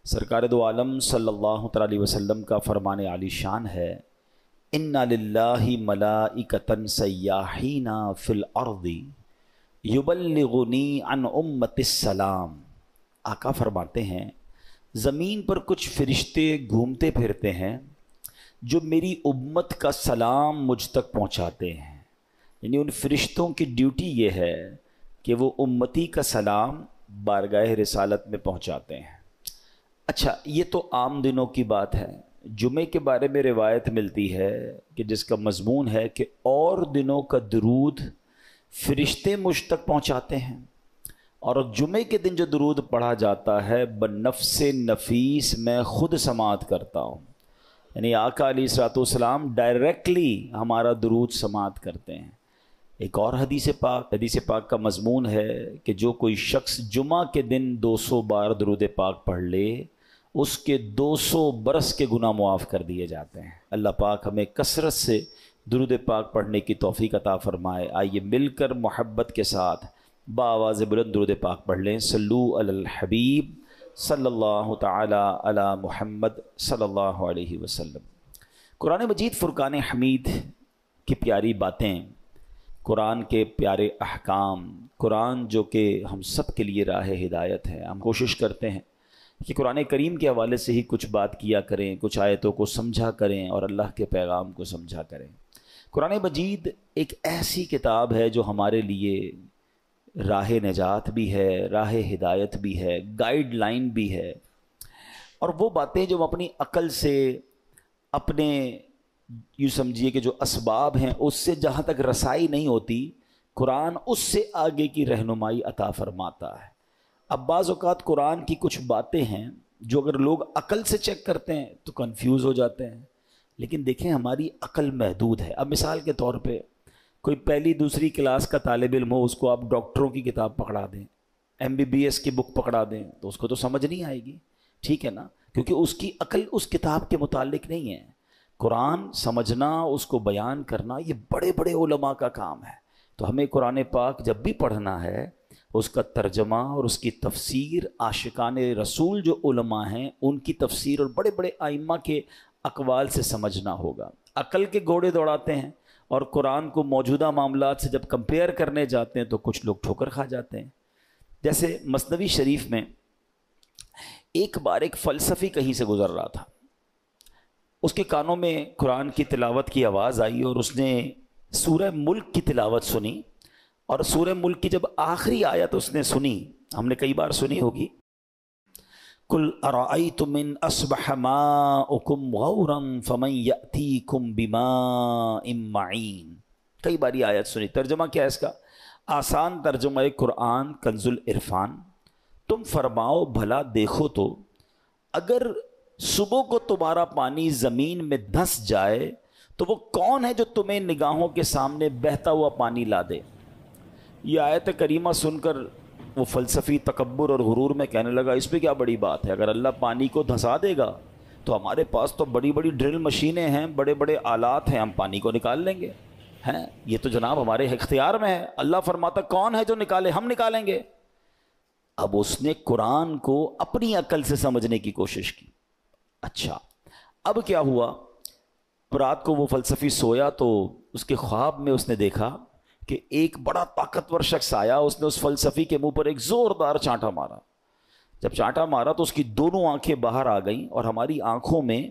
سرکار دو عالم صلی اللہ تعالی علیہ وسلم کا فرمان عالی شان ہے، اِنَّ لِلَّهِ مَلَائِكَةً سَيَّاحِينَ فِي الْأَرْضِ يُبَلِّغُونِي عَنْ أُمَّةِ السَّلَامِ۔ آقا فرماتے ہیں زمین پر کچھ فرشتے گھومتے پھرتے ہیں جو میری امت کا سلام مجھ تک پہنچاتے ہیں، یعنی ان فرشتوں کی ڈیوٹی یہ ہے کہ وہ امتی کا سلام بارگاہ رسالت میں پہنچاتے ہیں۔ اچھا، یہ تو عام دنوں کی بات ہے۔ جمعے کے بارے میں روایت ملتی ہے کہ جس کا مضمون ہے کہ اور دنوں کا درود فرشتے مجھ تک پہنچاتے ہیں، اور جمعے کے دن جو درود پڑھا جاتا ہے بنفس نفیس میں خود سماعت کرتا ہوں، یعنی آقا علیہ الصلوۃ والسلام ڈائریکٹلی ہمارا درود سماعت کرتے ہیں۔ ایک اور حدیث پاک کا مضمون ہے کہ جو کوئی شخص جمعہ کے دن 200 بار درود پاک پڑھ لے اس کے 200 برس کے گناہ معاف کر دیے جاتے ہیں۔ اللہ پاک ہمیں کثرت سے درود پاک پڑھنے کی توفیق عطا فرمائے۔ آئیے مل کر محبت کے ساتھ بآواز بلند درود پاک پڑھ لیں۔ صلو علی الحبیب صلی اللہ تعالی علی محمد صلی اللہ علیہ وسلم۔ قرآن مجید فرقان حمید کی پیاری باتیں، قرآن کے پیارے احکام، قرآن جو کہ ہم سب کے لیے راہ ہدایت ہے۔ ہم کوشش کرتے ہیں کہ قرآن کریم کے حوالے سے ہی کچھ بات کیا کریں، کچھ آیتوں کو سمجھا کریں اور اللہ کے پیغام کو سمجھا کریں۔ قرآن مجید ایک ایسی کتاب ہے جو ہمارے لیے راہ نجات بھی ہے، راہ ہدایت بھی ہے، گائیڈ لائن بھی ہے، اور وہ باتیں جو ہم اپنی عقل سے، اپنے یوں سمجھیے کہ جو اسباب ہیں اس سے جہاں تک رسائی نہیں ہوتی، قرآن اس سے آگے کی رہنمائی عطا فرماتا ہے۔ اب بعض اوقات قرآن کی کچھ باتیں ہیں جو اگر لوگ عقل سے چیک کرتے ہیں تو کنفیوز ہو جاتے ہیں، لیکن دیکھیں ہماری عقل محدود ہے۔ اب مثال کے طور پہ کوئی پہلی دوسری کلاس کا طالب علم ہو، اس کو آپ ڈاکٹروں کی کتاب پکڑا دیں، MBBS کی بک پکڑا دیں تو اس کو تو سمجھ نہیں آئے گی، ٹھیک ہے نا، کیونکہ اس کی عقل اس کتاب کے متعلق نہیں ہے۔ قرآن سمجھنا، اس کو بیان کرنا، یہ بڑے بڑے علماء کا کام ہے۔ تو ہمیں قرآن پاک جب بھی پڑھنا ہے اس کا ترجمہ اور اس کی تفسیر عاشقان رسول جو علماء ہیں ان کی تفسیر اور بڑے بڑے ائمہ کے اقوال سے سمجھنا ہوگا۔ عقل کے گھوڑے دوڑاتے ہیں اور قرآن کو موجودہ معاملات سے جب کمپیئر کرنے جاتے ہیں تو کچھ لوگ ٹھوکر کھا جاتے ہیں۔ جیسے مثنوی شریف میں ایک بار ایک فلسفی کہیں سے گزر رہا تھا، اس کے کانوں میں قرآن کی تلاوت کی آواز آئی اور اس نے سورہ ملک کی تلاوت سنی، اور سورہ ملک کی جب آخری آیت اس نے سنی، ہم نے کئی بار سنی ہوگی، قُلْ أَرَأَيْتُمْ إِنْ أَصْبَحَ مَاؤُكُمْ غَوْرًا فَمَنْ يَأْتِيكُمْ بِمَاءٍ مَّعِينٍ، کئی باری آیت سنی۔ ترجمہ کیا ہے اس کا؟ آسان ترجمہ قرآن کنز العرفان، تم فرماؤ بھلا دیکھو تو اگر صبح کو تمہارا پانی زمین میں دھس جائے تو وہ کون ہے جو تمہیں نگاہوں کے سامنے بہتا ہوا پانی لا دے۔ یہ آیت کریمہ سن کر وہ فلسفی تکبر اور غرور میں کہنے لگا اس پہ کیا بڑی بات ہے، اگر اللہ پانی کو دھسا دے گا تو ہمارے پاس تو بڑی بڑی ڈرل مشینیں ہیں، بڑے بڑے آلات ہیں، ہم پانی کو نکال لیں گے، ہیں یہ تو جناب ہمارے اختیار میں ہے، اللہ فرماتا کون ہے جو نکالے، ہم نکالیں گے۔ اب اس نے قرآن کو اپنی عقل سے سمجھنے کی کوشش کی۔ اچھا، اب کیا ہوا، رات کو وہ فلسفی سویا تو اس کے خواب میں اس نے دیکھا کہ ایک بڑا طاقتور شخص آیا، اس نے اس فلسفی کے منہ پر ایک زوردار چانٹا مارا۔ جب چانٹا مارا تو اس کی دونوں آنکھیں باہر آ گئیں، اور ہماری آنکھوں میں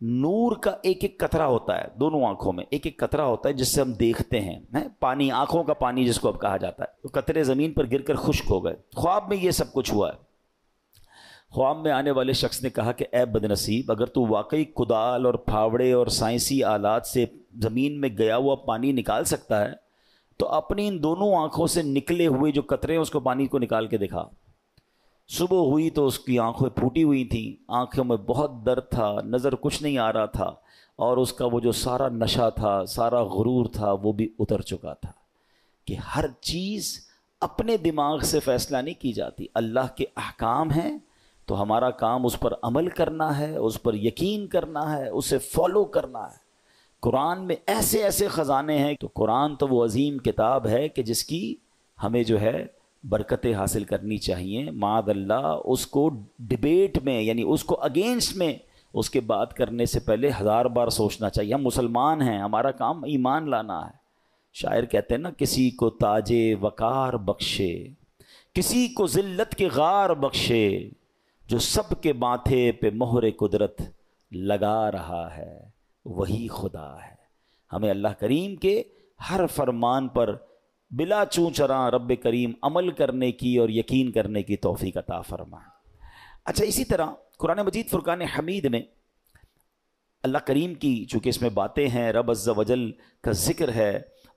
نور کا ایک ایک قطرہ ہوتا ہے، دونوں آنکھوں میں ایک ایک قطرہ ہوتا ہے جس سے ہم دیکھتے ہیں، پانی، آنکھوں کا پانی جس کو اب کہا جاتا ہے، تو قطرے زمین پر گر کر خشک ہو گئے۔ خواب میں یہ سب کچھ ہوا ہے۔ خواب میں آنے والے شخص نے کہا کہ اے بدنصیب، اگر تو واقعی کدال اور پھاوڑے اور سائنسی آلات سے زمین میں گیا ہوا پانی نکال سکتا ہے تو اپنی ان دونوں آنکھوں سے نکلے ہوئے جو قطرے ہیں اس کو پانی کو نکال کے دکھا۔ صبح ہوئی تو اس کی آنکھیں پھوٹی ہوئی تھیں، آنکھوں میں بہت درد تھا، نظر کچھ نہیں آ رہا تھا، اور اس کا وہ جو سارا نشہ تھا، سارا غرور تھا، وہ بھی اتر چکا تھا کہ ہر چیز اپنے دماغ سے فیصلہ نہیں کی جاتی، اللہ کے احکام ہیں تو ہمارا کام اس پر عمل کرنا ہے، اس پر یقین کرنا ہے، اسے فالو کرنا ہے۔ قرآن میں ایسے ایسے خزانے ہیں، تو قرآن تو وہ عظیم کتاب ہے کہ جس کی ہمیں جو ہے برکتیں حاصل کرنی چاہیے، معاذ اللہ اس کو ڈبیٹ میں یعنی اس کو اگینسٹ میں اس کے بات کرنے سے پہلے 1000 بار سوچنا چاہیے۔ ہم مسلمان ہیں، ہمارا کام ایمان لانا ہے۔ شاعر کہتے ہیں نا، کسی کو تاج وقار بخشے، کسی کو ذلت کے غار بخشے، جو سب کے ماتھے پہ مہر قدرت لگا رہا ہے وہی خدا ہے۔ ہمیں اللہ کریم کے ہر فرمان پر بلا چوں چراں رب کریم عمل کرنے کی اور یقین کرنے کی توفیق عطا فرمائے۔ اچھا، اسی طرح قرآن مجید فرقان حمید میں اللہ کریم کی چونکہ اس میں باتیں ہیں، رب عز و جل کا ذکر ہے،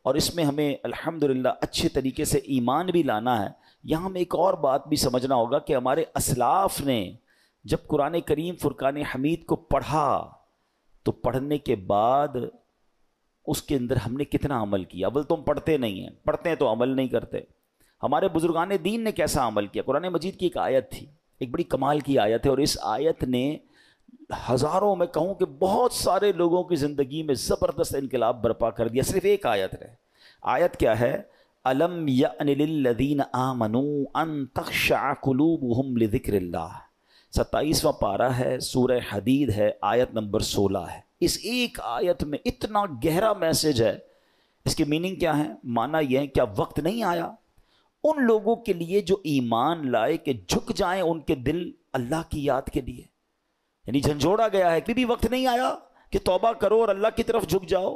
اور اس میں ہمیں الحمدللہ اچھے طریقے سے ایمان بھی لانا ہے۔ یہاں ہمیں ایک اور بات بھی سمجھنا ہوگا کہ ہمارے اسلاف نے جب قرآن کریم فرقان حمید کو پڑھا تو پڑھنے کے بعد اس کے اندر ہم نے کتنا عمل کیا۔ اول تو ہم پڑھتے نہیں ہیں، پڑھتے ہیں تو عمل نہیں کرتے۔ ہمارے بزرگان دین نے کیسا عمل کیا؟ قرآن مجید کی ایک آیت تھی، ایک بڑی کمال کی آیت ہے، اور اس آیت نے ہزاروں، میں کہوں کہ بہت سارے لوگوں کی زندگی میں زبردست انقلاب برپا کر دیا۔ صرف ایک آیت ہے۔ آیت کیا ہے؟ الم یأن للذین آمنوا ان تخشع قلوبہم لذکر اللہ۔ 27واں پارہ ہے، سورہ حدید ہے، آیت نمبر 16 ہے۔ اس ایک آیت میں اتنا گہرا میسج ہے۔ اس کی میننگ کیا ہے؟ معنی یہ ہے، کیا وقت نہیں آیا ان لوگوں کے لیے جو ایمان لائے کہ جھک جائیں ان کے دل اللہ کی یاد کے لیے؟ یعنی جھنجھوڑا گیا ہے، بھی وقت نہیں آیا کہ توبہ کرو اور اللہ کی طرف جھک جاؤ؟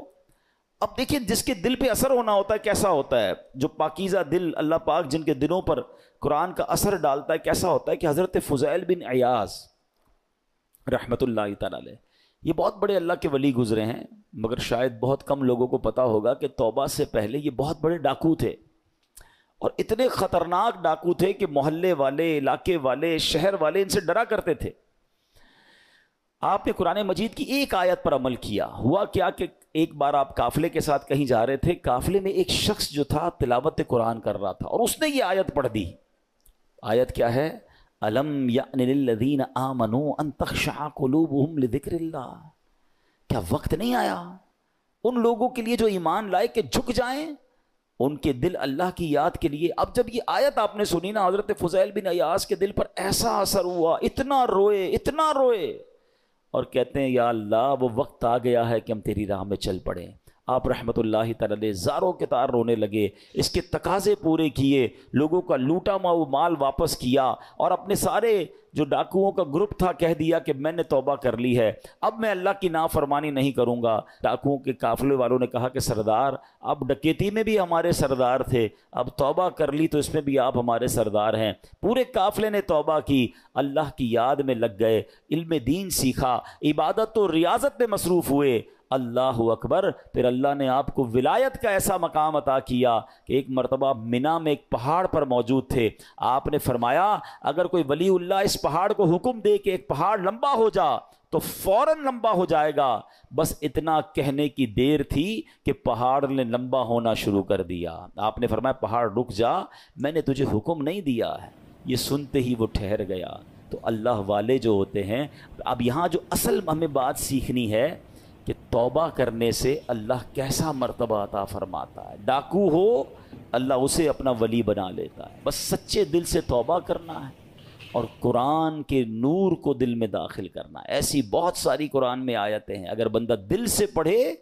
اب دیکھیں، جس کے دل پہ اثر ہونا ہوتا ہے کیسا ہوتا ہے، جو پاکیزہ دل اللہ پاک جن کے دلوں پر قرآن کا اثر ڈالتا ہے کیسا ہوتا ہے، کہ حضرت فضیل بن عیاض رحمت اللہ تعالی علیہ، یہ بہت بڑے اللہ کے ولی گزرے ہیں، مگر شاید بہت کم لوگوں کو پتا ہوگا کہ توبہ سے پہلے یہ بہت بڑے ڈاکو تھے، اور اتنے خطرناک ڈاکو تھے کہ محلے والے، علاقے والے، شہر والے ان سے ڈرا کرتے تھے۔ آپ نے قرآن مجید کی ایک آیت پر عمل کیا۔ ہوا کیا کہ ایک بار آپ قافلے کے ساتھ کہیں جا رہے تھے، قافلے میں ایک شخص جو تھا تلاوت قرآن کر رہا تھا، اور اس نے یہ آیت پڑھ دی۔ آیت کیا ہے؟ الم یأن للذین آمنوا ان تخشع قلوبہم لذکر اللہ۔ کیا وقت نہیں آیا ان لوگوں کے لیے جو ایمان لائے کہ جھک جائیں ان کے دل اللہ کی یاد کے لیے؟ اب جب یہ آیت آپ نے سنی نا، حضرت فضیل بن عیاض کے دل پر ایسا اثر ہوا، اتنا روئے، اتنا روئے، اور کہتے ہیں یا اللہ وہ وقت آ گیا ہے کہ ہم تیری راہ میں چل پڑیں۔ آپ رحمت اللہ تعالی علیہ زاروں کے تار رونے لگے، اس کے تقاضے پورے کیے، لوگوں کا لوٹا مال واپس کیا، اور اپنے سارے جو ڈاکوؤں کا گروپ تھا کہہ دیا کہ میں نے توبہ کر لی ہے، اب میں اللہ کی نافرمانی نہیں کروں گا۔ ڈاکوؤں کے قافلے والوں نے کہا کہ سردار، اب ڈکیتی میں بھی ہمارے سردار تھے، اب توبہ کر لی تو اس میں بھی آپ ہمارے سردار ہیں۔ پورے قافلے نے توبہ کی، اللہ کی یاد میں لگ گئے، علم دین سیکھا، عبادت و ریاضت میں مصروف ہوئے۔ اللہ اکبر! پھر اللہ نے آپ کو ولایت کا ایسا مقام عطا کیا کہ ایک مرتبہ منا میں ایک پہاڑ پر موجود تھے، آپ نے فرمایا اگر کوئی ولی اللہ اس پہاڑ کو حکم دے کہ ایک پہاڑ لمبا ہو جا تو فوراً لمبا ہو جائے گا۔ بس اتنا کہنے کی دیر تھی کہ پہاڑ نے لمبا ہونا شروع کر دیا۔ آپ نے فرمایا پہاڑ رک جا، میں نے تجھے حکم نہیں دیا ہے۔ یہ سنتے ہی وہ ٹھہر گیا۔ تو اللہ والے جو ہوتے ہیں، اب یہاں جو اصل ہمیں بات سیکھنی ہے کہ توبہ کرنے سے اللہ کیسا مرتبہ عطا فرماتا ہے۔ ڈاکو ہو اللہ اسے اپنا ولی بنا لیتا ہے، بس سچے دل سے توبہ کرنا ہے اور قرآن کے نور کو دل میں داخل کرنا ہے۔ ایسی بہت ساری قرآن میں آیتیں ہیں، اگر بندہ دل سے پڑھے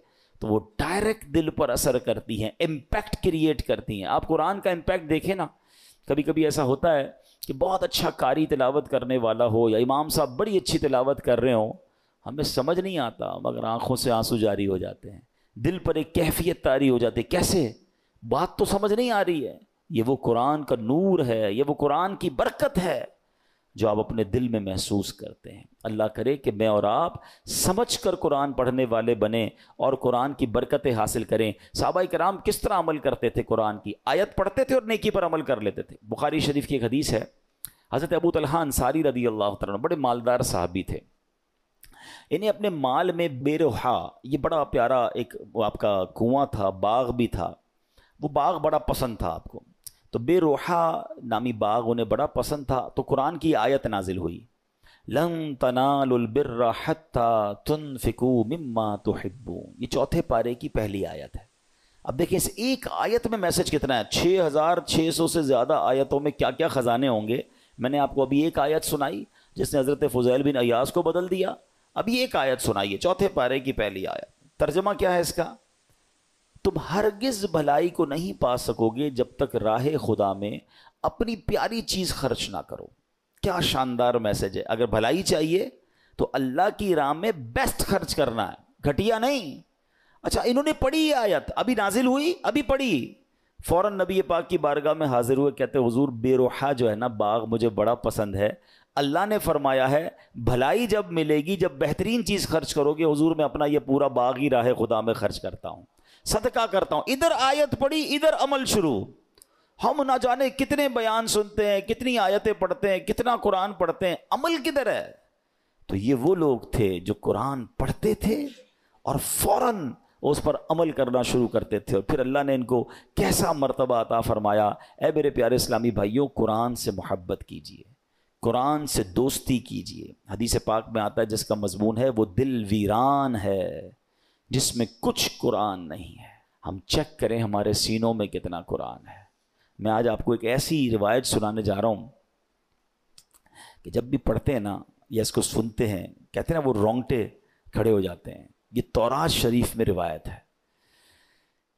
تو وہ ڈائریکٹ دل پر اثر کرتی ہیں، امپیکٹ کریٹ کرتی ہیں۔ آپ قرآن کا امپیکٹ دیکھیں نا، کبھی کبھی ایسا ہوتا ہے کہ بہت اچھا قاری تلاوت کرنے والا ہو یا امام صاحب بڑی اچھی تلاوت کر رہے ہوں، ہمیں سمجھ نہیں آتا مگر آنکھوں سے آنسو جاری ہو جاتے ہیں، دل پر ایک کیفیت طاری ہو جاتی ہے۔ کیسے؟ بات تو سمجھ نہیں آ رہی ہے۔ یہ وہ قرآن کا نور ہے، یہ وہ قرآن کی برکت ہے جو آپ اپنے دل میں محسوس کرتے ہیں۔ اللہ کرے کہ میں اور آپ سمجھ کر قرآن پڑھنے والے بنیں اور قرآن کی برکتیں حاصل کریں۔ صحابہ کرام کس طرح عمل کرتے تھے؟ قرآن کی آیت پڑھتے تھے اور نیکی پر عمل کر لیتے تھے۔ بخاری شریف کی ایک حدیث ہے، حضرت ابو طلحہ انصاری رضی اللہ تعالیٰ عنہ بڑے مالدار صحابی تھے، انہیں اپنے مال میں بے روحا، یہ بڑا پیارا ایک آپ کا کنواں تھا، باغ بھی تھا، وہ باغ بڑا پسند تھا آپ کو، تو بے روحا نامی باغ انہیں بڑا پسند تھا۔ تو قرآن کی آیت نازل ہوئی، لن تنالوا البر حتی تنفقوا مما تحبون، یہ چوتھے پارے کی پہلی آیت ہے۔ اب دیکھیں اس ایک آیت میں میسج کتنا ہے، 6600 سے زیادہ آیتوں میں کیا کیا خزانے ہوں گے. میں نے آپ کو ابھی ایک آیت سنائی جس نے حضرت فضیل بن عیاض کو بدل دیا. ابھی ایک آیت سنائیے، چوتھے پارے کی پہلی آیت. ترجمہ کیا ہے اس کا؟ تم ہرگز بھلائی کو نہیں پا سکو گے جب تک راہ خدا میں اپنی پیاری چیز خرچ نہ کرو. کیا شاندار میسج ہے. اگر بھلائی چاہیے تو اللہ کی راہ میں بیسٹ خرچ کرنا ہے، گھٹیا نہیں. اچھا انہوں نے پڑھی یہ آیت، ابھی نازل ہوئی، ابھی پڑھی، فوراً نبی پاک کی بارگاہ میں حاضر ہوئے، کہتے حضور بے روحہ جو ہے نا باغ مجھے بڑا پسند ہے، اللہ نے فرمایا ہے بھلائی جب ملے گی جب بہترین چیز خرچ کرو گے، حضور میں اپنا یہ پورا باغ ہی راہ خدا میں خرچ کرتا ہوں، صدقہ کرتا ہوں. ادھر آیت پڑھی، ادھر عمل شروع. ہم نہ جانے کتنے بیان سنتے ہیں، کتنی آیتیں پڑھتے ہیں، کتنا قرآن پڑھتے ہیں، عمل کدھر ہے؟ تو یہ وہ لوگ تھے جو قرآن پڑھتے تھے اور فوراً اس پر عمل کرنا شروع کرتے تھے. اور پھر اللہ نے ان کو کیسا مرتبہ عطا فرمایا. اے میرے پیارے اسلامی بھائیوں، قرآن سے محبت کیجئے، قرآن سے دوستی کیجئے. حدیث پاک میں آتا ہے جس کا مضمون ہے وہ دل ویران ہے جس میں کچھ قرآن نہیں ہے. ہم چیک کریں ہمارے سینوں میں کتنا قرآن ہے. میں آج آپ کو ایک ایسی روایت سنانے جا رہا ہوں کہ جب بھی پڑھتے ہیں نا یا اس کو سنتے ہیں، کہتے ہیں نا وہ رونگٹے کھڑے ہو جاتے ہیں. یہ تورات شریف میں روایت ہے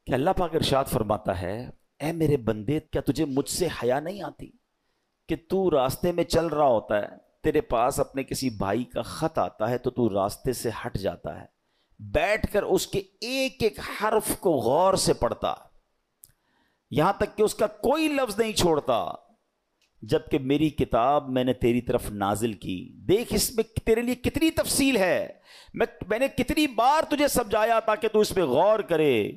کہ اللہ پاک ارشاد فرماتا ہے، اے میرے بندے کیا تجھے مجھ سے حیا نہیں آتی کہ تو راستے میں چل رہا ہوتا ہے، تیرے پاس اپنے کسی بھائی کا خط آتا ہے تو راستے سے ہٹ جاتا ہے، بیٹھ کر اس کے ایک ایک حرف کو غور سے پڑھتا یہاں تک کہ اس کا کوئی لفظ نہیں چھوڑتا، جبکہ میری کتاب میں نے تیری طرف نازل کی. دیکھ اس میں تیرے لیے کتنی تفصیل ہے، میں نے کتنی بار تجھے سمجھایا تاکہ تو اس پہ غور کرے،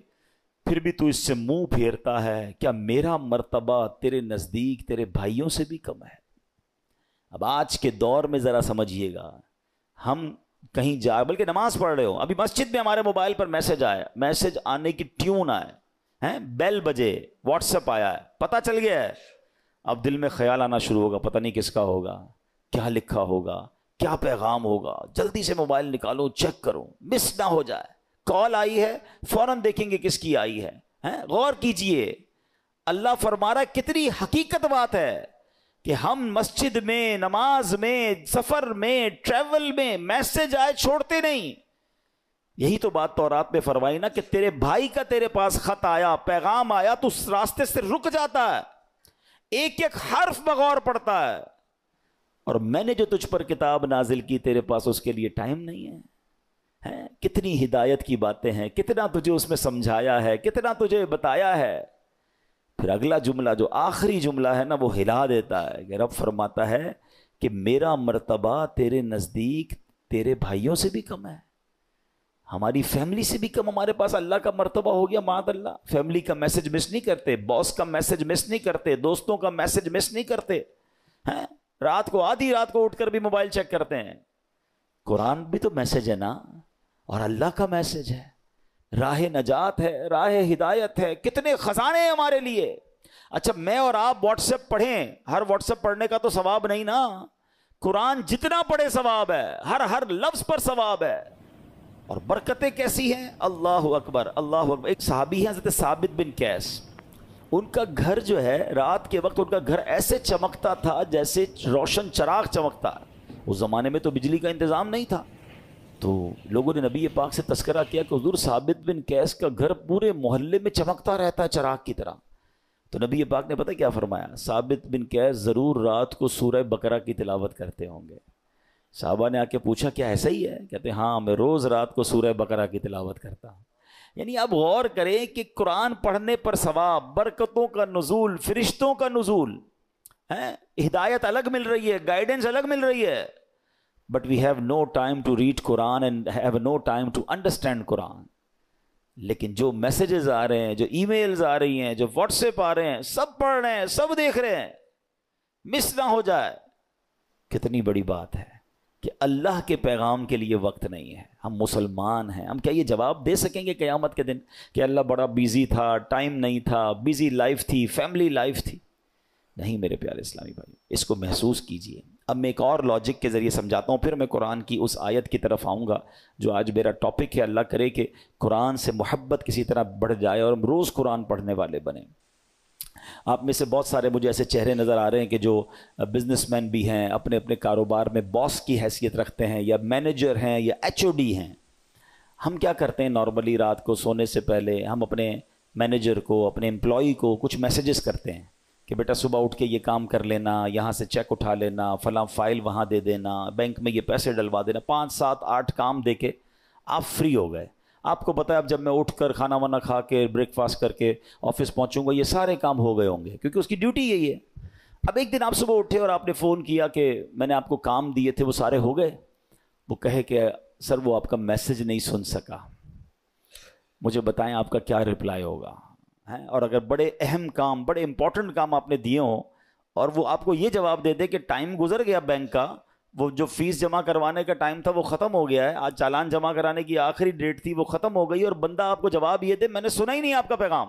پھر بھی تو اس سے منہ پھیرتا ہے. کیا میرا مرتبہ تیرے نزدیک تیرے بھائیوں سے بھی کم ہے؟ اب آج کے دور میں ذرا سمجھیے گا، ہم کہیں جا بلکہ نماز پڑھ رہے ہو، ابھی مسجد میں ہمارے موبائل پر میسج آیا، میسج آنے کی ٹیون آئے، بیل بجے، واٹس ایپ آیا ہے، پتہ چل گیا ہے. اب دل میں خیال آنا شروع ہوگا، پتہ نہیں کس کا ہوگا، کیا لکھا ہوگا، کیا پیغام ہوگا. جلدی سے موبائل نکالو، چیک کرو، مس نہ ہو جائے. کال آئی ہے فوراً دیکھیں گے کس کی آئی ہے. غور کیجئے، اللہ فرما رہا ہے کتنی حقیقت بات ہے کہ ہم مسجد میں، نماز میں، سفر میں، ٹریول میں میسج آئے چھوڑتے نہیں. یہی تو بات تورات میں فرمائی نا کہ تیرے بھائی کا تیرے پاس خط آیا، پیغام آیا تو اس راستے سے رک جاتا ہے، ایک ایک حرف بغور پڑتا ہے. اور میں نے جو تجھ پر کتاب نازل کی تیرے پاس اس کے لیے ٹائم نہیں ہے. کتنی ہدایت کی باتیں ہیں، کتنا تجھے اس میں سمجھایا ہے، کتنا تجھے بتایا ہے. پھر اگلا جملہ جو آخری جملہ ہے نا وہ ہلا دیتا ہے کہ رب فرماتا ہے کہ میرا مرتبہ تیرے نزدیک تیرے بھائیوں سے بھی کم ہے، ہماری فیملی سے بھی کم. ہمارے پاس اللہ کا مرتبہ ہو گیا معاذ اللہ. فیملی کا میسج مس نہیں کرتے، باس کا میسج مس نہیں کرتے، دوستوں کا میسج مس نہیں کرتے، رات کو آدھی رات کو اٹھ کر بھی موبائل چیک کرتے ہیں. قرآن بھی تو میسج ہے نا، اور اللہ کا میسج ہے، راہ نجات ہے، راہ ہدایت ہے، کتنے خزانے ہیں ہمارے لیے. اچھا میں اور آپ واٹس ایپ پڑھیں، ہر واٹس ایپ پڑھنے کا تو ثواب نہیں نا، قرآن جتنا پڑھے ثواب ہے، ہر لفظ پر ثواب ہے. اور برکتیں کیسی ہیں، اللہ اکبر اللہ اکبر. ایک صحابی ہیں حضرت ثابت بن قیس، ان کا گھر جو ہے رات کے وقت ان کا گھر ایسے چمکتا تھا جیسے روشن چراغ چمکتا. اس زمانے میں تو بجلی کا انتظام نہیں تھا، تو لوگوں نے نبی پاک سے تذکرہ کیا کہ حضور ثابت بن قیس کا گھر پورے محلے میں چمکتا رہتا ہے چراغ کی طرح. تو نبی پاک نے پتہ کیا فرمایا، ثابت بن قیس ضرور رات کو سورہ بقرہ کی تلاوت کرتے ہوں گے. صحابہ نے آ کے پوچھا کیا ایسا ہی ہے؟ کہتے ہاں میں روز رات کو سورہ بقرہ کی تلاوت کرتا ہوں. یعنی اب غور کریں کہ قرآن پڑھنے پر ثواب، برکتوں کا نزول، فرشتوں کا نزول، ہدایت الگ مل رہی ہے، گائیڈنس الگ مل رہی ہے. But we have no time to read Quran and have no time to understand Quran. لیکن جو میسیجز آ رہے ہیں، جو ای میلز آ رہی ہیں، جو واٹس ایپ آ رہے ہیں، سب پڑھ رہے ہیں، سب دیکھ رہے ہیں، مس نہ ہو جائے. کتنی بڑی بات ہے کہ اللہ کے پیغام کے لیے وقت نہیں ہے. ہم مسلمان ہیں، ہم کیا یہ جواب دے سکیں گے قیامت کے دن کہ اللہ بڑا بیزی تھا، ٹائم نہیں تھا، بیزی لائف تھی، فیملی لائف تھی؟ نہیں میرے پیارے اسلامی بھائی، اس کو محسوس کیجئے. اب میں ایک اور لاجک کے ذریعے سمجھاتا ہوں، پھر میں قرآن کی اس آیت کی طرف آؤں گا جو آج میرا ٹاپک ہے۔ اللہ کرے کہ قرآن سے محبت کسی طرح بڑھ جائے اور ہم روز قرآن پڑھنے والے بنیں۔ آپ میں سے بہت سارے مجھے ایسے چہرے نظر آ رہے ہیں کہ جو بزنس مین بھی ہیں، اپنے اپنے کاروبار میں باس کی حیثیت رکھتے ہیں، یا مینیجر ہیں، یا ایچ او ڈی ہیں۔ ہم کیا کرتے ہیں نارملی رات کو سونے سے پہلے ہم اپنے مینیجر کو، اپنے امپلائی کو کچھ میسیجز کرتے ہیں کہ بیٹا صبح اٹھ کے یہ کام کر لینا، یہاں سے چیک اٹھا لینا، فلاں فائل وہاں دے دینا، بینک میں یہ پیسے ڈلوا دینا، 5 7 8 کام دے کے آپ فری ہو گئے۔ آپ کو پتہ ہے اب جب میں اٹھ کر کھانا وانا کھا کے بریک فاسٹ کر کے آفس پہنچوں گا یہ سارے کام ہو گئے ہوں گے، کیونکہ اس کی ڈیوٹی یہی ہے۔ اب ایک دن آپ صبح اٹھے اور آپ نے فون کیا کہ میں نے آپ کو کام دیے تھے وہ سارے ہو گئے، وہ کہے کہ سر وہ آپ کا میسج نہیں سن سکا، مجھے بتائیں آپ کا کیا رپلائی ہوگا؟ اور اگر بڑے اہم کام، بڑے امپورٹنٹ کام آپ نے دیے ہوں اور وہ آپ کو یہ جواب دے دے کہ ٹائم گزر گیا بینک کا، وہ جو فیس جمع کروانے کا ٹائم تھا وہ ختم ہو گیا ہے، آج چالان جمع کرانے کی آخری ڈیٹ تھی وہ ختم ہو گئی، اور بندہ آپ کو جواب یہ دے میں نے سنا ہی نہیں آپ کا پیغام،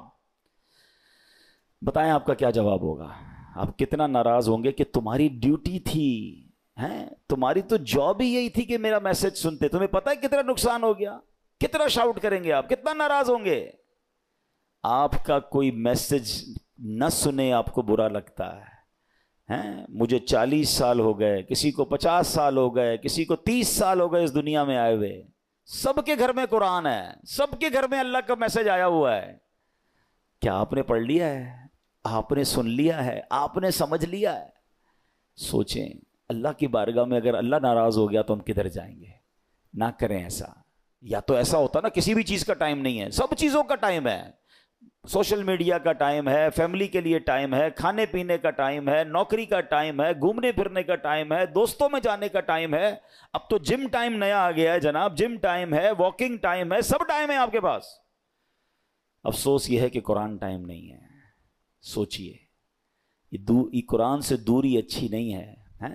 بتائیں آپ کا کیا جواب ہوگا؟ آپ کتنا ناراض ہوں گے کہ تمہاری ڈیوٹی تھی، تمہاری تو جاب ہی یہی تھی کہ میرا میسج سنتے، تمہیں پتہ ہے کتنا نقصان ہو گیا، کتنا شاؤٹ کریں گے آپ، کتنا ناراض ہوں گے۔ آپ کا کوئی میسج نہ سنے آپ کو برا لگتا ہے۔ مجھے 40 سال ہو گئے، کسی کو 50 سال ہو گئے، کسی کو 30 سال ہو گئے اس دنیا میں آئے ہوئے، سب کے گھر میں قرآن ہے، سب کے گھر میں اللہ کا میسج آیا ہوا ہے، کیا آپ نے پڑھ لیا ہے؟ آپ نے سن لیا ہے؟ آپ نے سمجھ لیا ہے؟ سوچیں، اللہ کی بارگاہ میں اگر اللہ ناراض ہو گیا تو ہم کدھر جائیں گے؟ نہ کریں ایسا۔ یا تو ایسا ہوتا نا کسی بھی چیز کا ٹائم نہیں ہے، سب چیزوں کا ٹائم ہے، سوشل میڈیا کا ٹائم ہے، فیملی کے لیے ٹائم ہے، کھانے پینے کا ٹائم ہے، نوکری کا ٹائم ہے، گھومنے پھرنے کا ٹائم ہے، دوستوں میں جانے کا ٹائم ہے، اب تو جم ٹائم نیا آ گیا ہے جناب، جم ٹائم ہے، واکنگ ٹائم ہے، سب ٹائم ہے آپ کے پاس۔ افسوس یہ ہے کہ قرآن ٹائم نہیں ہے۔ سوچئے، یہ قرآن سے دوری اچھی نہیں ہے۔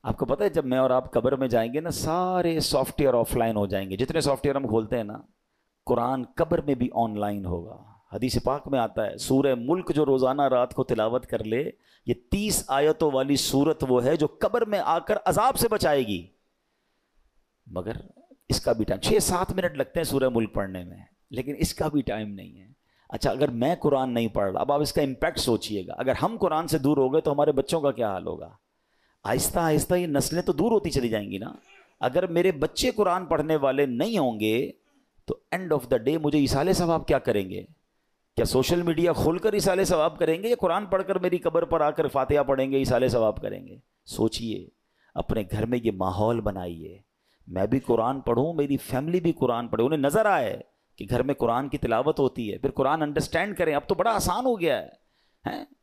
آپ کو پتہ ہے جب میں اور آپ قبر میں جائیں گے نا، سارے سافٹ ویئر آف لائن ہو جائیں گے، جتنے سافٹ ویئر ہم کھولتے ہیں نا، قرآن قبر میں بھی آن لائن ہوگا۔ حدیث پاک میں آتا ہے سورہ ملک جو روزانہ رات کو تلاوت کر لے، یہ 30 آیتوں والی سورت وہ ہے جو قبر میں آ کر عذاب سے بچائے گی، مگر اس کا بھی ٹائم 6-7 منٹ لگتے ہیں سورہ ملک پڑھنے میں، لیکن اس کا بھی ٹائم نہیں ہے۔ اچھا اگر میں قرآن نہیں پڑھ رہا، اب آپ اس کا امپیکٹ سوچئے گا، اگر ہم قرآن سے دور ہو گئے تو ہمارے بچوں کا کیا حال ہوگا؟ آہستہ آہستہ یہ نسلیں تو دور ہوتی چلی جائیں گی نا۔ اگر میرے بچے قرآن پڑھنے والے نہیں ہوں گے تو اینڈ آف دا ڈے مجھے ایصال ثواب کیا کریں گے؟ کیا سوشل میڈیا کھول کر ایصال ثواب کریں گے، یا قرآن پڑھ کر میری قبر پر آ کر فاتحہ پڑھیں گے ایصال ثواب کریں گے؟ سوچئے، اپنے گھر میں یہ ماحول بنائیے، میں بھی قرآن پڑھوں، میری فیملی بھی قرآن پڑھے، انہیں نظر آئے کہ گھر میں قرآن کی تلاوت ہوتی ہے، پھر قرآن انڈرسٹینڈ کریں۔ اب تو بڑا آسان ہو گیا ہے،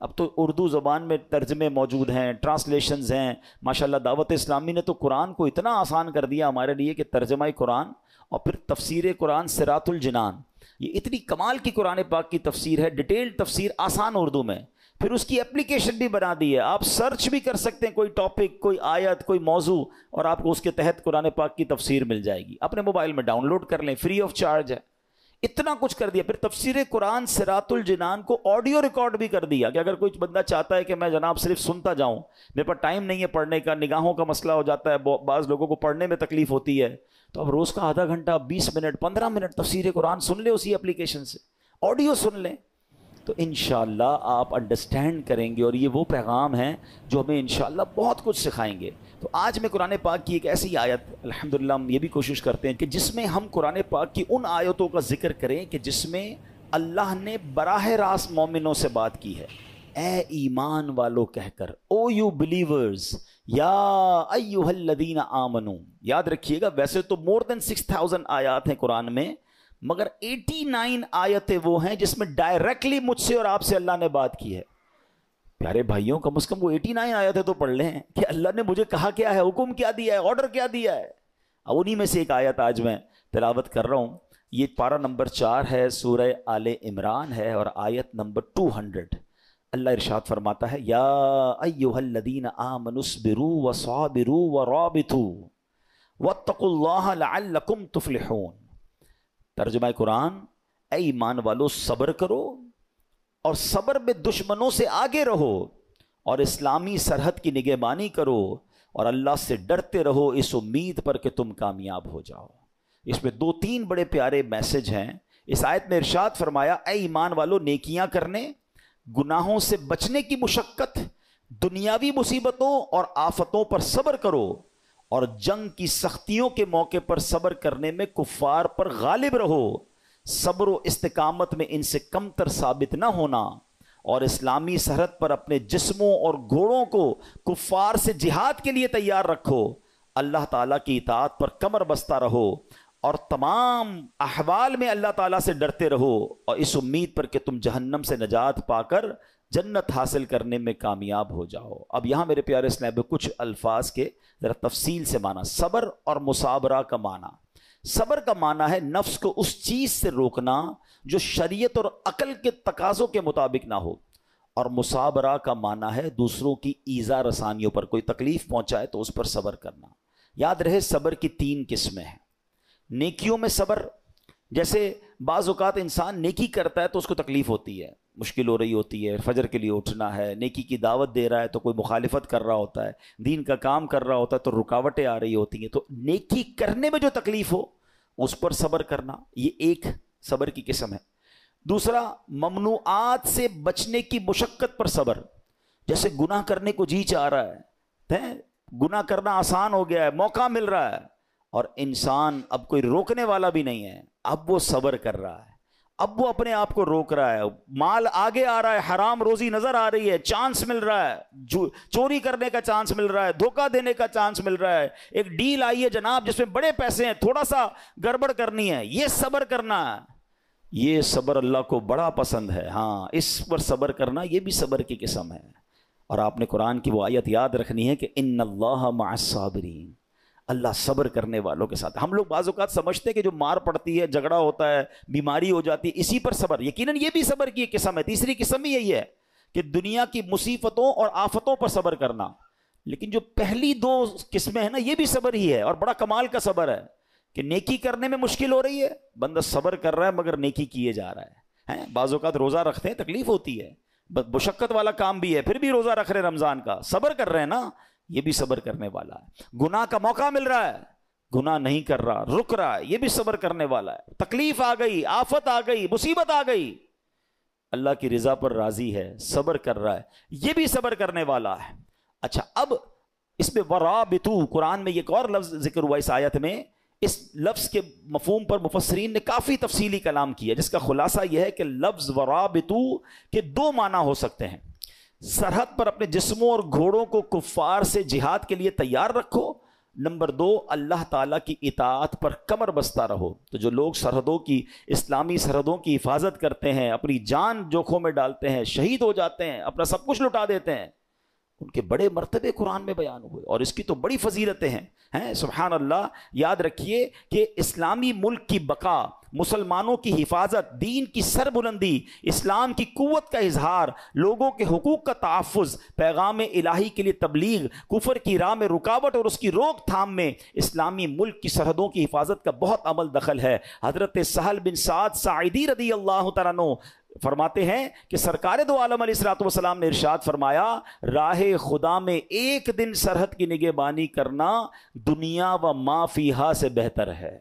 اب تو اردو زبان میں ترجمے موجود ہیں، ٹرانسلیشنز ہیں، ماشاءاللہ دعوت اسلامی نے تو قرآن کو اتنا آسان کر دیا ہمارے لیے کہ ترجمہ قرآن اور پھر تفسیر قرآن صراط الجنان، یہ اتنی کمال کی قرآن پاک کی تفسیر ہے، ڈیٹیلڈ تفسیر آسان اردو میں، پھر اس کی اپلیکیشن بھی بنا دی ہے، آپ سرچ بھی کر سکتے ہیں کوئی ٹاپک، کوئی آیت، کوئی موضوع، اور آپ کو اس کے تحت قرآن پاک کی تفسیر مل جائے گی، اپنے موبائل میں ڈاؤن لوڈ کر لیں، فری آف چارج ہے۔ اتنا کچھ کر دیا، پھر تفسیر قرآن صراط الجنان کو آڈیو ریکارڈ بھی کر دیا کہ اگر کوئی بندہ چاہتا ہے کہ میں جناب صرف سنتا جاؤں، میرے پاس ٹائم نہیں ہے پڑھنے کا، نگاہوں کا مسئلہ ہو جاتا ہے، بعض لوگوں کو پڑھنے میں تکلیف ہوتی ہے، تو اب روز کا آدھا گھنٹہ، 20 منٹ، 15 منٹ تفسیر قرآن سن لیں اسی اپلیکیشن سے، آڈیو سن لیں، تو انشاءاللہ آپ انڈرسٹینڈ کریں گے، اور یہ وہ پیغام ہیں جو ہمیں انشاءاللہ بہت کچھ سکھائیں گے۔ تو آج میں قرآن پاک کی ایک ایسی آیت، الحمدللہ ہم یہ بھی کوشش کرتے ہیں کہ جس میں ہم قرآن پاک کی ان آیتوں کا ذکر کریں کہ جس میں اللہ نے براہ راست مومنوں سے بات کی ہے، اے ایمان والو کہہ کر، او یو بلیورز، یا ایھا الذین آمنو۔ یاد رکھیے گا ویسے تو more than 6000 آیات ہیں قرآن میں، مگر 89 آیتیں وہ ہیں جس میں ڈائریکٹلی مجھ سے اور آپ سے اللہ نے بات کی ہے۔ پیارے بھائیوں، کم از کم وہ 89 آیتیں تو پڑھ لیں کہ اللہ نے مجھے کہا کیا ہے، حکم کیا دیا ہے، آرڈر کیا دیا ہے۔ اب انہی میں سے ایک آیت آج میں تلاوت کر رہا ہوں، یہ پارہ نمبر 4 ہے، سورہ آل عمران ہے، اور آیت نمبر 200۔ اللہ ارشاد فرماتا ہے، یا ایھا الذین آمنوا اصبروا وصابروا ورابطوا واتقوا اللہ لعلکم تفلحون۔ ترجمہ قرآن، اے ایمان والو صبر کرو اور صبر میں دشمنوں سے آگے رہو، اور اسلامی سرحد کی نگہبانی کرو اور اللہ سے ڈرتے رہو اس امید پر کہ تم کامیاب ہو جاؤ۔ اس میں 2-3 بڑے پیارے میسج ہیں۔ اس آیت میں ارشاد فرمایا، اے ایمان والو، نیکیاں کرنے، گناہوں سے بچنے کی مشقت، دنیاوی مصیبتوں اور آفتوں پر صبر کرو، اور جنگ کی سختیوں کے موقع پر صبر کرنے میں کفار پر غالب رہو، صبر و استقامت میں ان سے کم تر ثابت نہ ہونا، اور اسلامی سرحد پر اپنے جسموں اور گھوڑوں کو کفار سے جہاد کے لیے تیار رکھو، اللہ تعالیٰ کی اطاعت پر کمر بستہ رہو، اور تمام احوال میں اللہ تعالیٰ سے ڈرتے رہو، اور اس امید پر کہ تم جہنم سے نجات پا کر جنت حاصل کرنے میں کامیاب ہو جاؤ۔ اب یہاں میرے پیارے اسلام میں کچھ الفاظ کے ذرا تفصیل سے معنی۔ صبر اور مصابرہ کا معنی، صبر کا معنی ہے نفس کو اس چیز سے روکنا جو شریعت اور عقل کے تقاضوں کے مطابق نہ ہو، اور مصابرہ کا معنی ہے دوسروں کی ایذا رسانیوں پر، کوئی تکلیف پہنچائے تو اس پر صبر کرنا۔ یاد رہے صبر کی 3 قسمیں ہیں۔ نیکیوں میں صبر، جیسے بعض اوقات انسان نیکی کرتا ہے تو اس کو تکلیف ہوتی ہے، مشکل ہو رہی ہوتی ہے، فجر کے لیے اٹھنا ہے، نیکی کی دعوت دے رہا ہے تو کوئی مخالفت کر رہا ہوتا ہے، دین کا کام کر رہا ہوتا ہے تو رکاوٹیں آ رہی ہوتی ہیں، تو نیکی کرنے میں جو تکلیف ہو اس پر صبر کرنا، یہ ایک صبر کی قسم ہے۔ دوسرا، ممنوعات سے بچنے کی مشقت پر صبر، جیسے گناہ کرنے کو جی چاہ رہا ہے، گناہ کرنا آسان ہو گیا ہے، موقع مل رہا ہے، اور انسان اب کوئی روکنے والا بھی نہیں ہے، اب وہ صبر کر رہا ہے، اب وہ اپنے آپ کو روک رہا ہے، مال آگے آ رہا ہے، حرام روزی نظر آ رہی ہے، چانس مل رہا ہے، چوری کرنے کا چانس مل رہا ہے، دھوکہ دینے کا چانس مل رہا ہے، ایک ڈیل آئی ہے جناب جس میں بڑے پیسے ہیں، تھوڑا سا گڑبڑ کرنی ہے، یہ صبر کرنا ہے، یہ صبر اللہ کو بڑا پسند ہے۔ ہاں، اس پر صبر کرنا یہ بھی صبر کی قسم ہے۔ اور آپ نے قرآن کی وہ آیت یاد رکھنی ہے کہ ان اللہ مع الصابرین، اللہ صبر کرنے والوں کے ساتھ۔ ہم لوگ بعض اوقات سمجھتے ہیں کہ جو مار پڑتی ہے، جھگڑا ہوتا ہے، بیماری ہو جاتی ہے، اسی پر صبر، یقیناً یہ بھی صبر کی ایک قسم ہے۔ تیسری قسم ہی یہی ہے کہ دنیا کی مصیبتوں اور آفتوں پر صبر کرنا، لیکن جو پہلی 2 قسمیں ہیں نا، یہ بھی صبر ہی ہے، اور بڑا کمال کا صبر ہے کہ نیکی کرنے میں مشکل ہو رہی ہے، بندہ صبر کر رہا ہے مگر نیکی کیے جا رہا ہے۔ بعض اوقات روزہ رکھتے ہیں، تکلیف ہوتی ہے، مشقت والا کام بھی ہے، پھر بھی روزہ رکھ رہے رمضان کا، صبر کر رہے ہیں نا، یہ بھی صبر کرنے والا ہے۔ گناہ کا موقع مل رہا ہے، گناہ نہیں کر رہا، رک رہا ہے، یہ بھی صبر کرنے والا ہے۔ تکلیف آ گئی، آفت آ گئی، مصیبت آ گئی، اللہ کی رضا پر راضی ہے، صبر کر رہا ہے، یہ بھی صبر کرنے والا ہے۔ اچھا، اب اس میں ورابطو، قرآن میں ایک اور لفظ ذکر ہوا اس آیت میں، اس لفظ کے مفہوم پر مفسرین نے کافی تفصیلی کلام کیا، جس کا خلاصہ یہ ہے کہ لفظ ورابطو کے 2 معنی ہو سکتے ہیں۔ سرحد پر اپنے جسموں اور گھوڑوں کو کفار سے جہاد کے لیے تیار رکھو، نمبر 2، اللہ تعالیٰ کی اطاعت پر کمر بستہ رہو۔ تو جو لوگ سرحدوں کی، اسلامی سرحدوں کی حفاظت کرتے ہیں، اپنی جان جوکھوں میں ڈالتے ہیں، شہید ہو جاتے ہیں، اپنا سب کچھ لٹا دیتے ہیں، ان کے بڑے مرتبے قرآن میں بیان ہوئے، اور اس کی تو بڑی فضیلتیں ہیں۔ سبحان اللہ۔ یاد رکھیے کہ اسلامی ملک کی بقا، مسلمانوں کی حفاظت، دین کی سربلندی، اسلام کی قوت کا اظہار، لوگوں کے حقوق کا تحفظ، پیغام الہی کے لیے تبلیغ، کفر کی راہ میں رکاوٹ اور اس کی روک تھام میں اسلامی ملک کی سرحدوں کی حفاظت کا بہت عمل دخل ہے۔ حضرت سہل بن سعد ساعدی رضی اللہ تعالیٰ عنہ فرماتے ہیں کہ سرکار دو عالم علیہ الصلوۃ والسلام نے ارشاد فرمایا، راہ خدا میں ایک دن سرحد کی نگہبانی کرنا دنیا و ما فیہا سے بہتر ہے۔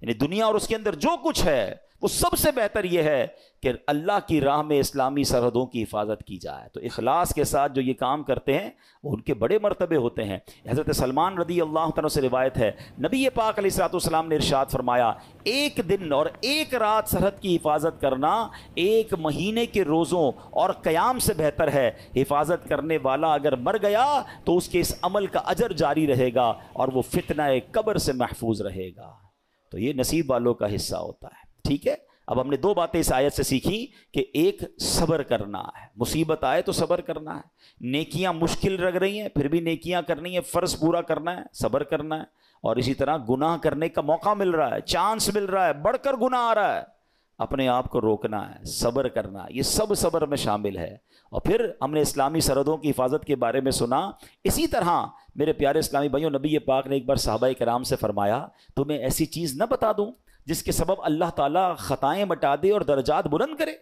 یعنی دنیا اور اس کے اندر جو کچھ ہے وہ سب سے بہتر یہ ہے کہ اللہ کی راہ میں اسلامی سرحدوں کی حفاظت کی جائے۔ تو اخلاص کے ساتھ جو یہ کام کرتے ہیں وہ ان کے بڑے مرتبے ہوتے ہیں۔ حضرت سلمان رضی اللہ عنہ سے روایت ہے، نبی پاک علیہ الصلوۃ والسلام نے ارشاد فرمایا، ایک دن اور ایک رات سرحد کی حفاظت کرنا 1 مہینے کے روزوں اور قیام سے بہتر ہے۔ حفاظت کرنے والا اگر مر گیا تو اس کے اس عمل کا اجر جاری رہے گا اور وہ فتنہ قبر سے محفوظ رہے گا۔ تو یہ نصیب والوں کا حصہ ہوتا ہے۔ ٹھیک ہے، اب ہم نے 2 باتیں اس آیت سے سیکھی کہ ایک صبر کرنا ہے، مصیبت آئے تو صبر کرنا ہے، نیکیاں مشکل لگ رہی ہیں پھر بھی نیکیاں کرنی ہے، فرض پورا کرنا ہے، صبر کرنا ہے، اور اسی طرح گناہ کرنے کا موقع مل رہا ہے، چانس مل رہا ہے، بڑھ کر گناہ آ رہا ہے، اپنے آپ کو روکنا ہے، صبر کرنا ہے، یہ سب صبر میں شامل ہے۔ اور پھر ہم نے اسلامی سرحدوں کی حفاظت کے بارے میں سنا۔ اسی طرح میرے پیارے اسلامی بھائیوں، نبی پاک نے ایک بار صحابہ کرام سے فرمایا، تمہیں ایسی چیز نہ بتا دوں جس کے سبب اللہ تعالیٰ خطائیں مٹا دے اور درجات بلند کرے؟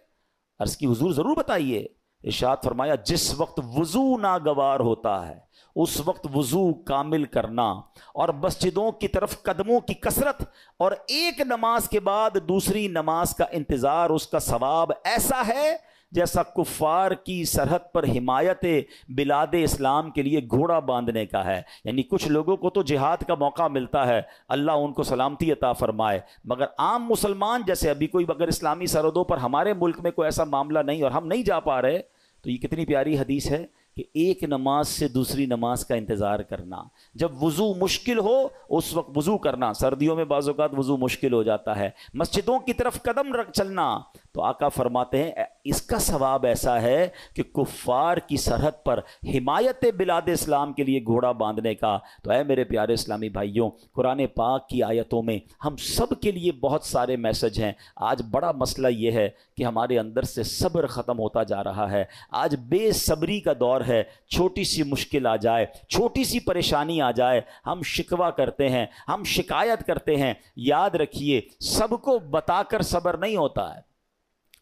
عرض کی حضور ضرور بتائیے۔ ارشاد فرمایا جس وقت وضو ناگوار ہوتا ہے اس وقت وضو کامل کرنا اور مسجدوں کی طرف قدموں کی کثرت اور ایک نماز کے بعد دوسری نماز کا انتظار، اس کا ثواب ایسا ہے جیسا کفار کی سرحد پر حمایت بلاد اسلام کے لیے گھوڑا باندھنے کا ہے۔ یعنی کچھ لوگوں کو تو جہاد کا موقع ملتا ہے، اللہ ان کو سلامتی عطا فرمائے، مگر عام مسلمان جیسے ابھی کوئی اگر اسلامی سرحدوں پر ہمارے ملک میں کوئی ایسا معاملہ نہیں اور ہم نہیں جا پا رہے، تو یہ کتنی پیاری حدیث ہے کہ ایک نماز سے دوسری نماز کا انتظار کرنا، جب وضو مشکل ہو اس وقت وضو کرنا، سردیوں میں بعض اوقات وضو مشکل ہو جاتا ہے، مسجدوں کی طرف قدم رکھ چلنا، تو آقا فرماتے ہیں اس کا ثواب ایسا ہے کہ کفار کی سرحد پر حمایت بلاد اسلام کے لیے گھوڑا باندھنے کا۔ تو اے میرے پیارے اسلامی بھائیوں، قرآن پاک کی آیتوں میں ہم سب کے لیے بہت سارے میسج ہیں۔ آج بڑا مسئلہ یہ ہے کہ ہمارے اندر سے صبر ختم ہوتا جا رہا ہے، آج بے صبری کا دور ہے، چھوٹی سی مشکل آ جائے، چھوٹی سی پریشانی آ جائے، ہم شکوہ کرتے ہیں، ہم شکایت کرتے ہیں۔ یاد رکھیے سب کو بتا کر صبر نہیں ہوتا ہے،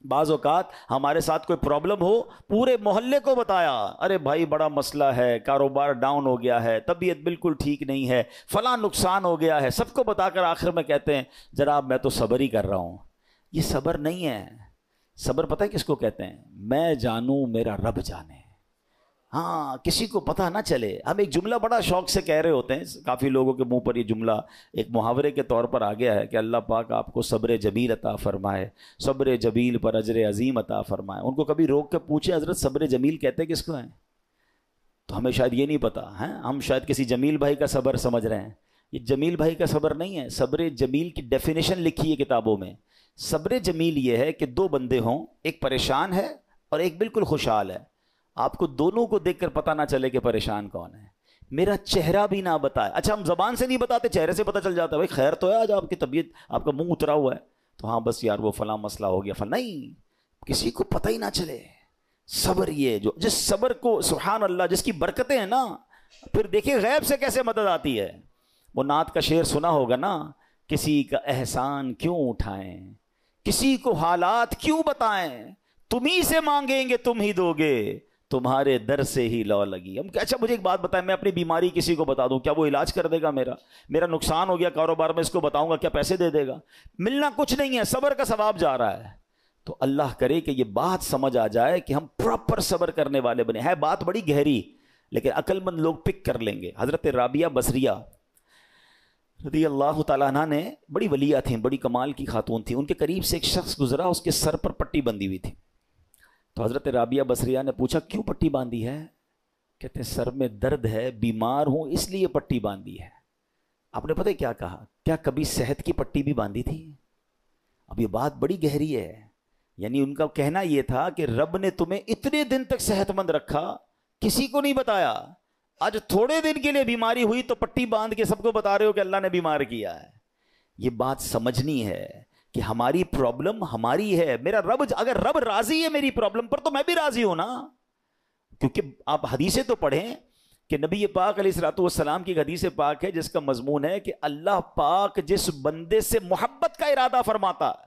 بعض اوقات ہمارے ساتھ کوئی پرابلم ہو پورے محلے کو بتایا، ارے بھائی بڑا مسئلہ ہے، کاروبار ڈاؤن ہو گیا ہے، طبیعت بالکل ٹھیک نہیں ہے، فلاں نقصان ہو گیا ہے، سب کو بتا کر آخر میں کہتے ہیں جناب میں تو صبر ہی کر رہا ہوں۔ یہ صبر نہیں ہے، صبر پتہ ہے کس کو کہتے ہیں؟ میں جانوں میرا رب جانے۔ ہاں، کسی کو پتہ نہ چلے۔ ہم ایک جملہ بڑا شوق سے کہہ رہے ہوتے ہیں، کافی لوگوں کے منہ پر یہ جملہ ایک محاورے کے طور پر آ گیا ہے کہ اللہ پاک آپ کو صبر جمیل عطا فرمائے، صبر جمیل پر اجر عظیم عطا فرمائے۔ ان کو کبھی روک کے پوچھیں حضرت صبر جمیل کہتے کس کو ہیں؟ تو ہمیں شاید یہ نہیں پتا ہے، ہم شاید کسی جمیل بھائی کا صبر سمجھ رہے ہیں۔ یہ جمیل بھائی کا صبر نہیں ہے، صبر جمیل کی ڈیفینیشن لکھی ہے کتابوں میں۔ صبر جمیل یہ ہے کہ دو بندے ہوں، ایک پریشان ہے اور ایک بالکل خوشحال ہے، آپ کو دونوں کو دیکھ کر پتہ نہ چلے کہ پریشان کون ہے، میرا چہرہ بھی نہ بتائے۔ اچھا ہم زبان سے نہیں بتاتے، چہرے سے پتہ چل جاتا ہے، بھائی خیر تو ہے آج آپ کی طبیعت، آپ کا منہ اترا ہوا ہے، تو ہاں بس یار وہ فلاں مسئلہ ہو گیا فلاں، نہیں، کسی کو پتہ ہی نہ چلے۔ صبر یہ جو جس صبر کو سبحان اللہ جس کی برکتیں ہیں نا، پھر دیکھیں غیب سے کیسے مدد آتی ہے۔ وہ نعت کا شعر سنا ہوگا نا، کسی کا احسان کیوں اٹھائیں، کسی کو حالات کیوں بتائیں، تم ہی سے مانگیں گے تم ہی دو گے، تمہارے در سے ہی لو لگی۔ ہم اچھا مجھے ایک بات بتائیں، میں اپنی بیماری کسی کو بتا دوں، کیا وہ علاج کر دے گا؟ میرا نقصان ہو گیا کاروبار میں، اس کو بتاؤں گا کیا پیسے دے دے گا؟ ملنا کچھ نہیں ہے، صبر کا ثواب جا رہا ہے۔ تو اللہ کرے کہ یہ بات سمجھ آ جائے کہ ہم پراپر صبر کرنے والے بنے۔ ہے بات بڑی گہری لیکن عقل مند لوگ پک کر لیں گے۔ حضرت رابعہ بصریہ رضی اللہ تعالیٰ عنہ نے، بڑی ولیہ تھیں، بڑی کمال کی خاتون تھیں، ان کے قریب سے ایک شخص گزرا، اس کے سر پر پٹی بندھی ہوئی تھی۔ تو حضرت رابعہ بصریہ نے پوچھا کیوں پٹی باندھی ہے؟ کہتے ہیں سر میں درد ہے، بیمار ہوں اس لیے پٹی باندھی ہے۔ آپ نے پتہ کیا کہا؟ کیا کبھی صحت کی پٹی بھی باندھی تھی؟ اب یہ بات بڑی گہری ہے، یعنی ان کا کہنا یہ تھا کہ رب نے تمہیں اتنے دن تک صحت مند رکھا، کسی کو نہیں بتایا، آج تھوڑے دن کے لیے بیماری ہوئی تو پٹی باندھ کے سب کو بتا رہے ہو کہ اللہ نے بیمار کیا ہے۔ یہ بات سمجھنی ہے کہ ہماری پرابلم ہماری ہے، میرا رب، اگر رب راضی ہے میری پرابلم پر تو میں بھی راضی ہوں نا۔ کیونکہ آپ حدیثیں تو پڑھیں کہ نبی پاک علیہ الصلوۃ والسلام کی حدیث پاک ہے جس کا مضمون ہے کہ اللہ پاک جس بندے سے محبت کا ارادہ فرماتا ہے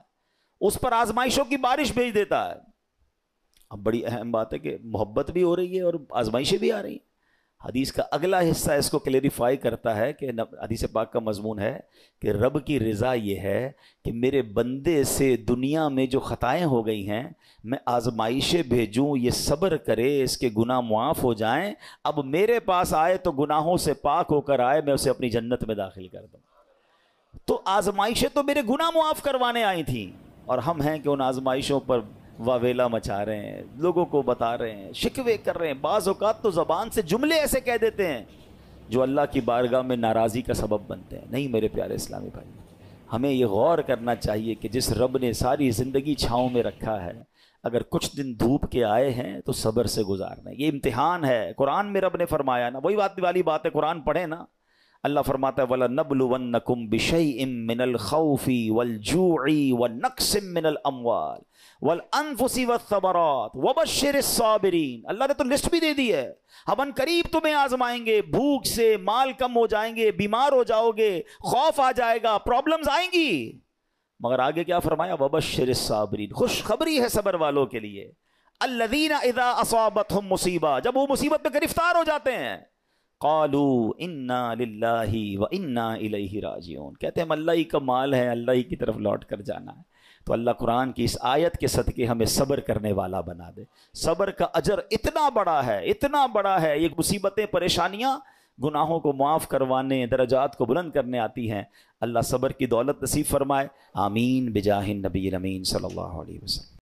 اس پر آزمائشوں کی بارش بھیج دیتا ہے۔ اب بڑی اہم بات ہے کہ محبت بھی ہو رہی ہے اور آزمائشیں بھی آ رہی ہیں۔ حدیث کا اگلا حصہ اس کو کلیریفائی کرتا ہے کہ حدیث پاک کا مضمون ہے کہ رب کی رضا یہ ہے کہ میرے بندے سے دنیا میں جو خطائیں ہو گئی ہیں میں آزمائشیں بھیجوں، یہ صبر کرے، اس کے گناہ معاف ہو جائیں، اب میرے پاس آئے تو گناہوں سے پاک ہو کر آئے، میں اسے اپنی جنت میں داخل کر دوں۔ تو آزمائشیں تو میرے گناہ معاف کروانے آئی تھیں، اور ہم ہیں کہ ان آزمائشوں پر واویلا مچا رہے ہیں، لوگوں کو بتا رہے ہیں، شکوے کر رہے ہیں، بعض اوقات تو زبان سے جملے ایسے کہہ دیتے ہیں جو اللہ کی بارگاہ میں ناراضی کا سبب بنتے ہیں۔ نہیں میرے پیارے اسلامی بھائی، ہمیں یہ غور کرنا چاہیے کہ جس رب نے ساری زندگی چھاؤں میں رکھا ہے، اگر کچھ دن دھوپ کے آئے ہیں تو صبر سے گزارنا، یہ امتحان ہے۔ قرآن میں رب نے فرمایا نا، وہی بات والی بات ہے، قرآن پڑھیں نا، اللہ فرماتا ہے وَلَنَبْلُوَنَّكُمْ بِشَيْءٍ مِّنَ الْخَوْفِ وَالْجُوعِ وَنَقْصٍ مِّنَ الْأَمْوَالِ وَالْأَنفُسِ وَالثَّمَرَاتِ وَبَشِّرِ الصَّابِرِينَ۔ اللہ نے تو لسٹ بھی دے دی ہے، ہم ان قریب تمہیں آزمائیں گے، بھوک سے مال کم ہو جائیں گے، بیمار ہو جاؤ گے، خوف آ جائے گا، پرابلمز آئیں گی، مگر آگے کیا فرمایا؟ وَبَشِّرِ الصَّابِرِينَ، خوشخبری ہے صبر والوں کے لیے۔ الذین اذا اصابتہم مصیبہ، جب وہ مصیبت میں گرفتار ہو جاتے ہیں، قالوا انا للہ و انا الیہ راجعون، کہتے ہیں ہم اللہ ہی کا مال ہے، اللہ ہی کی طرف لوٹ کر جانا ہے۔ تو اللہ قرآن کی اس آیت کے صدقے ہمیں صبر کرنے والا بنا دے۔ صبر کا اجر اتنا بڑا ہے، اتنا بڑا ہے، یہ مصیبتیں پریشانیاں گناہوں کو معاف کروانے، درجات کو بلند کرنے آتی ہیں۔ اللہ صبر کی دولت نصیب فرمائے، آمین بجاہ النبی الامین صلی اللہ علیہ وسلم۔